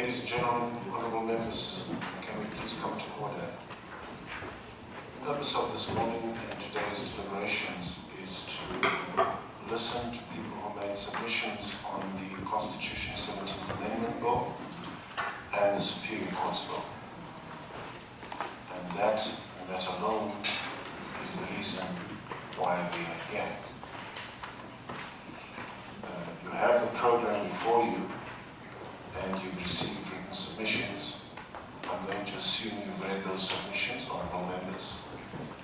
Ladies and gentlemen, honourable members, can we please come to order? The purpose of this morning and today's deliberations is to listen to people who made submissions on the Constitution 17th Amendment Bill and the Superior Courts Bill. And that alone is the reason why we are here. You have the program before you, and you've received written submissions. I'm going to assume you've read those submissions, honourable members,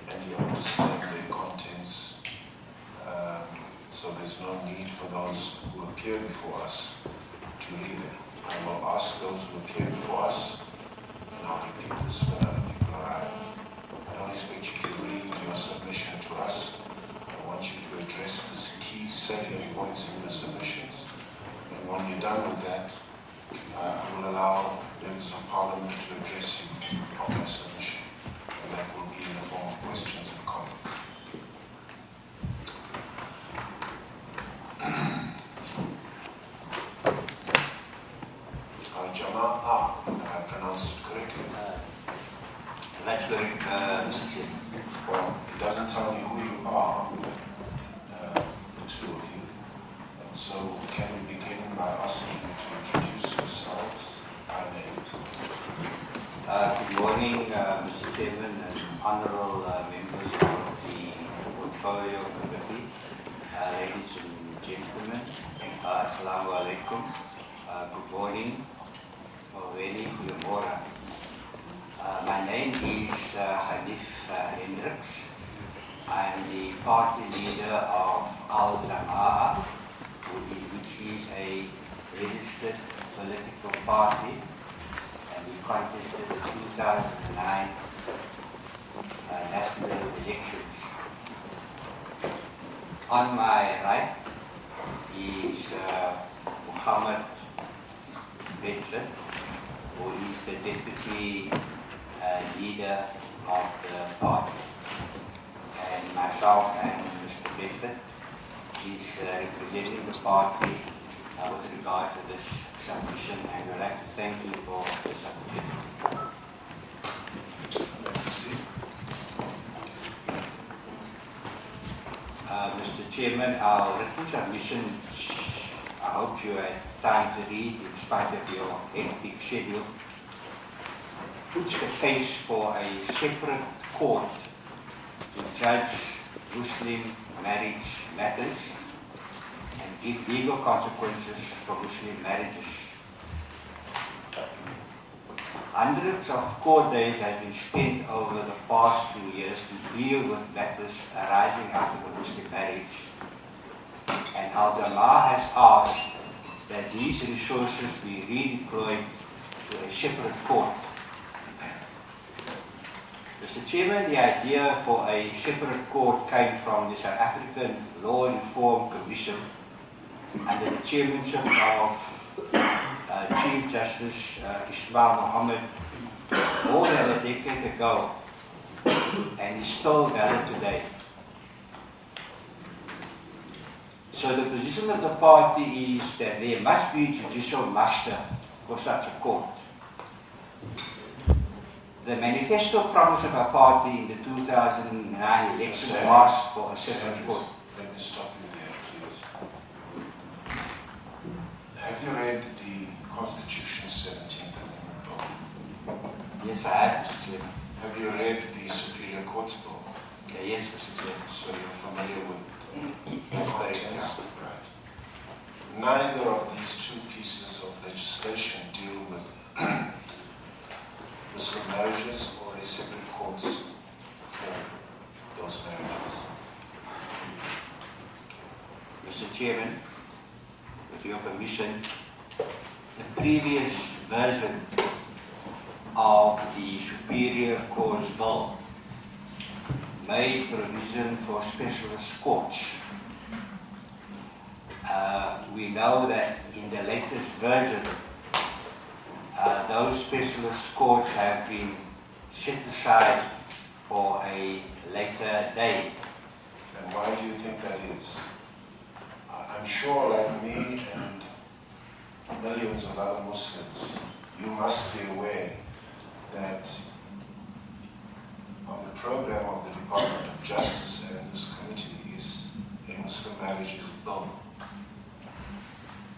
and you understand their contents. So there's no need for those who appear before us to read it. I will ask those who appear before us, and I'll repeat this when other people arrive. I don't expect you to read your submission to us. I want you to address the key salient points in the submissions. And when you're done with that, I will allow members of Parliament to address you on your submission, and that will be in the form of questions and comments. Al-Jama'a, have I pronounced it correctly? That's correct, Mr. Chairman. Well, it doesn't tell me who you are, the two of you. And so can we begin by asking you to introduce yourselves by name? Good morning, Mr. Chairman and honourable members of the Portfolio Committee, ladies and gentlemen, Assalamu alaikum. Good morning, or very good morning. My name is Hanif Hendricks. I am the party leader of Al-Jama'a, which is a registered political party, and we contested the 2009 national elections. On my right is Muhammad Bedford, who is the deputy leader of the party, and myself and Mr. Bedford is representing the party with regard to this submission, and I'd like to thank you for this opportunity. Mr. Chairman, our written submission, I hope you had time to read in spite of your hectic schedule, puts the case for a separate court to judge Muslim marriage matters and give legal consequences for Muslim marriages. Hundreds of court days have been spent over the past 2 years to deal with matters arising out of a Muslim marriage, and Al-Jama'a has asked that these resources be redeployed to a separate court. Mr. Chairman, the idea for a separate court came from the South African Law Reform Commission under the chairmanship of Chief Justice Ismail Mohammed more than a decade ago, and is still valid today. So the position of the party is that there must be judicial muster for such a court. The manifesto promise of our party in the 2009 election was for a separate court. Let me stop you there, please. Have you read the Constitution 17th Amendment Bill? Yes, I have, Mr. Chairman. Have you read the Superior Courts Bill? Yes, Mr. Chairman. So you're familiar with That's the correct, contents? yeah. Right. Neither of these two pieces of legislation deal with Muslim marriages or a separate courts for those marriages. Mr. Chairman, with your permission, the previous version of the Superior Courts Bill made provision for specialist courts. We know that in the latest version, those specialist courts have been set aside for a later date. And why do you think that is? I'm sure, like me and millions of other Muslims, you must be aware that on the program of the Department of Justice and this committee is a Muslim marriages bill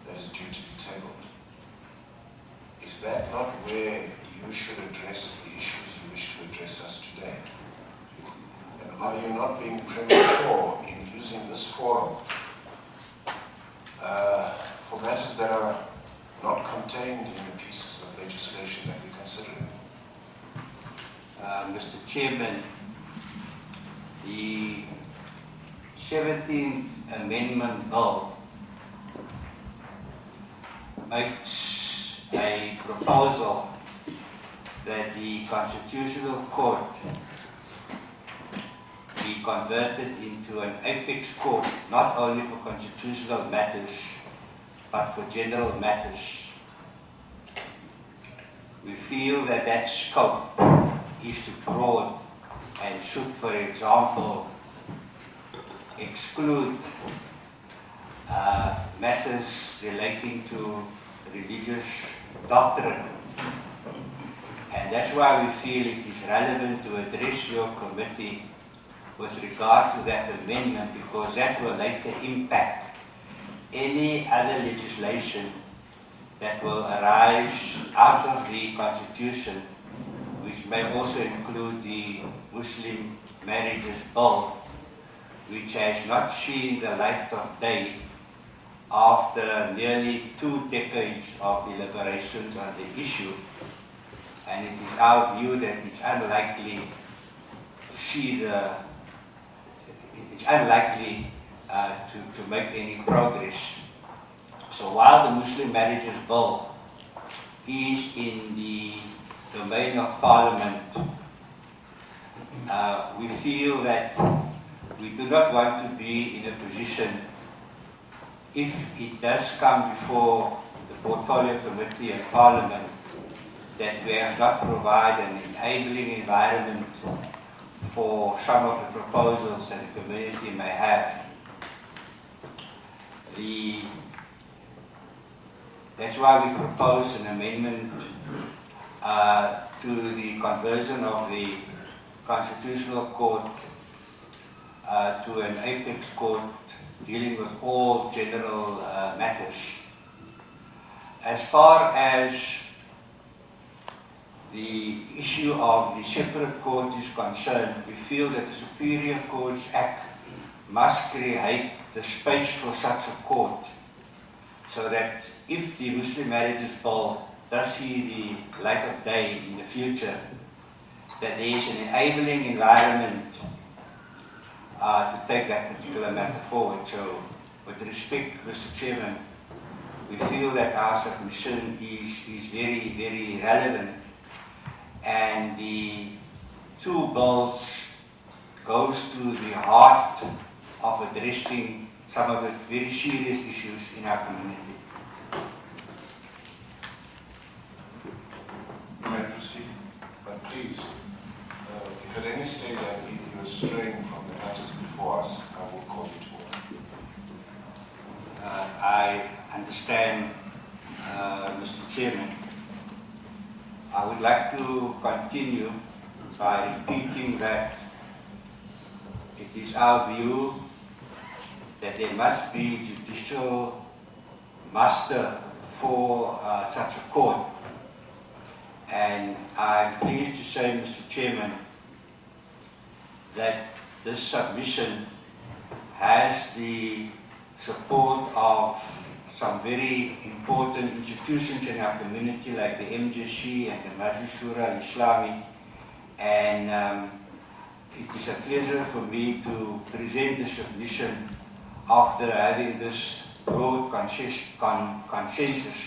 that is due to be tabled. Is that not where you should address the issues you wish to address us today? And are you not being premature in using this forum for matters that are not contained in the pieces of legislation that we're considering? Mr. Chairman, the 17th Amendment Bill makes a proposal that the Constitutional Court be converted into an apex court, not only for constitutional matters, but for general matters. We feel that that scope is too broad and should, for example, exclude matters relating to religious doctrine. And that's why we feel it is relevant to address your committee with regard to that amendment, because that will later impact any other legislation that will arise out of the Constitution, which may also include the Muslim Marriages Bill, which has not seen the light of day after nearly 2 decades of deliberations on the issue. And it is our view that it's unlikely to make any progress. So while the Muslim Marriages Bill is in the domain of Parliament, we feel that we do not want to be in a position, if it does come before the Portfolio Committee and Parliament, that we have not provided an enabling environment for some of the proposals that the community may have. That's why we propose an amendment to the conversion of the Constitutional Court to an apex court dealing with all general matters. As far as the issue of the separate court is concerned, we feel that the Superior Courts Act must create the space for such a court, so that if the Muslim Marriages Bill does see the light of day in the future, that there is an enabling environment to take that particular matter forward. So, with respect, Mr. Chairman, we feel that our submission is very, very relevant, and the 2 bills goes to the heart of addressing some of the very serious issues in our community. You may proceed, but please, if at any stage I feel you are straying from the matters before us, I will call you to order. I understand, Mr. Chairman. I would like to continue by repeating that it is our view that there must be judicial muster for such a court. And I'm pleased to say, Mr. Chairman, that this submission has the support of some very important institutions in our community, like the MJC and the Majlis Shura Islami. And it is a pleasure for me to present the submission after having this broad consensus.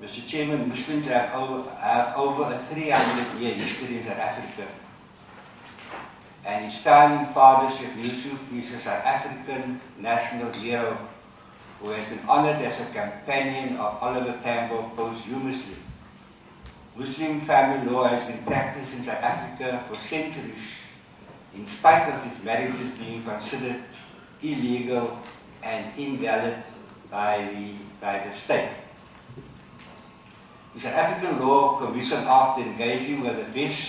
Mr. Chairman, Muslims have over a 300-year history in South Africa. And his founding father, Sheikh Yusuf, is a South African national hero who has been honored as a companion of Oliver Tambo posthumously. Muslim family law has been practiced in South Africa for centuries, in spite of its marriages being considered illegal and invalid by the state. The South African Law Commission, after engaging with the best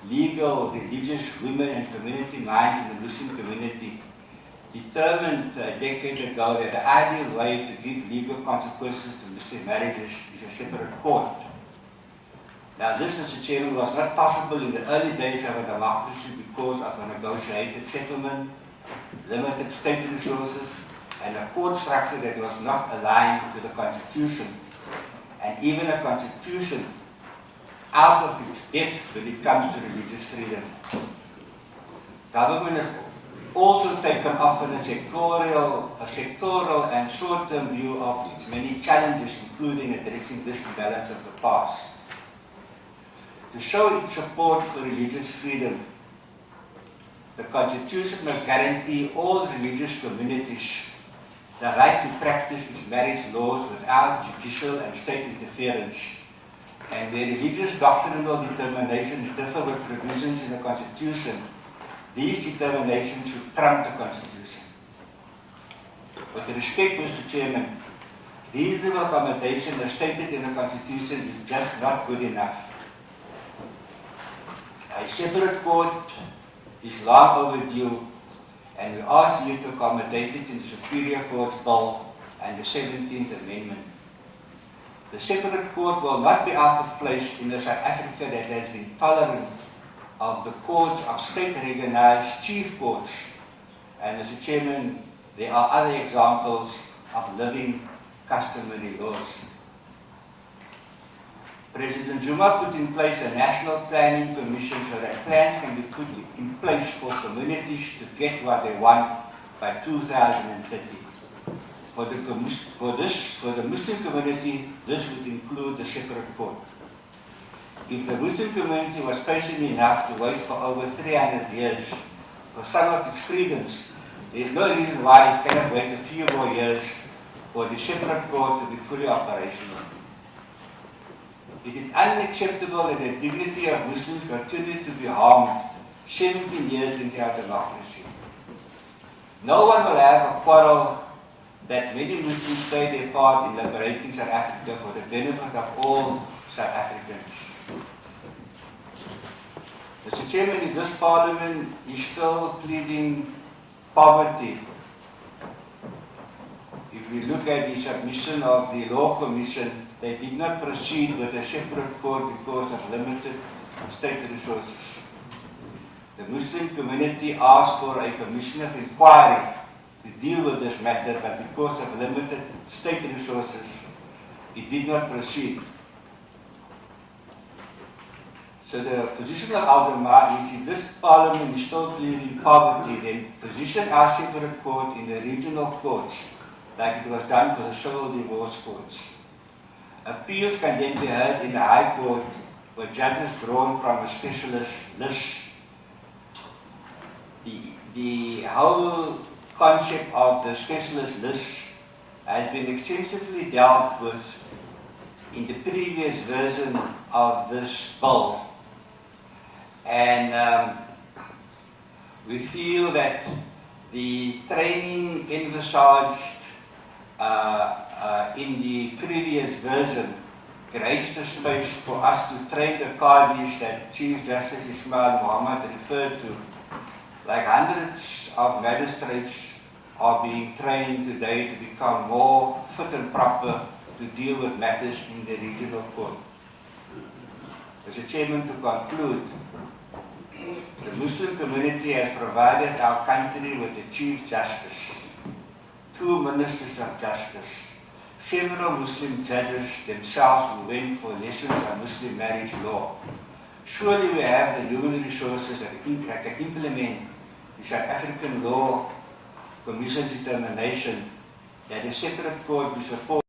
legal, religious, women and community minds in the Muslim community, determined a decade ago that the ideal way to give legal consequences to Muslim marriages is a separate court. Now this, Mr. Chairman, was not possible in the early days of a democracy because of a negotiated settlement, limited state resources, and a court structure that was not aligned to the Constitution, and even a Constitution out of its depth when it comes to religious freedom. Government has also taken often a sectoral and short-term view of its many challenges, including addressing this imbalance of the past. To show its support for religious freedom, the Constitution must guarantee all religious communities the right to practice its marriage laws without judicial and state interference. And where religious doctrinal determinations differ with provisions in the Constitution, these determinations should trump the Constitution. With respect, Mr. Chairman, reasonable accommodation as stated in the Constitution is just not good enough. A separate court is long overdue, and we ask you to accommodate it in the Superior Court's Bill and the 17th Amendment. The separate court will not be out of place in a South Africa that has been tolerant of the courts of state-recognized chief courts. And Mr. Chairman, there are other examples of living customary laws. President Zuma put in place a National Planning Commission so that plans can be put in place for communities to get what they want by 2030. For the Muslim community, this would include the separate court. If the Muslim community was patient enough to wait for over 300 years for some of its freedoms, there is no reason why it cannot wait a few more years for the separate court to be fully operational. It is unacceptable that the dignity of Muslims continue to be harmed 17 years into our democracy. No one will have a quarrel that many Muslims play their part in liberating South Africa for the benefit of all South Africans. Mr. Chairman, in this Parliament is still pleading poverty. If we look at the submission of the Law Commission, they did not proceed with a separate court because of limited state resources. The Muslim community asked for a commission of inquiry to deal with this matter, but because of limited state resources, it did not proceed. So the position of Al-Jamaah is if this Parliament is still pleading poverty, then position our separate court in the regional courts, like it was done for the civil divorce courts. Appeals can then be heard in the High Court with judges drawn from a specialist list. The whole concept of the specialist list has been extensively dealt with in the previous version of this bill. And we feel that the training envisaged in the previous version creates the space for us to train the Qadis that Chief Justice Ismail Mohammed referred to. Like hundreds of magistrates are being trained today to become more fit and proper to deal with matters in the regional court. Mr. Chairman, to conclude, the Muslim community has provided our country with a Chief Justice, 2 Ministers of Justice, several Muslim judges themselves who went for lessons on Muslim marriage law. Surely we have the human resources that can implement the South African Law Commission determination that a separate court be supported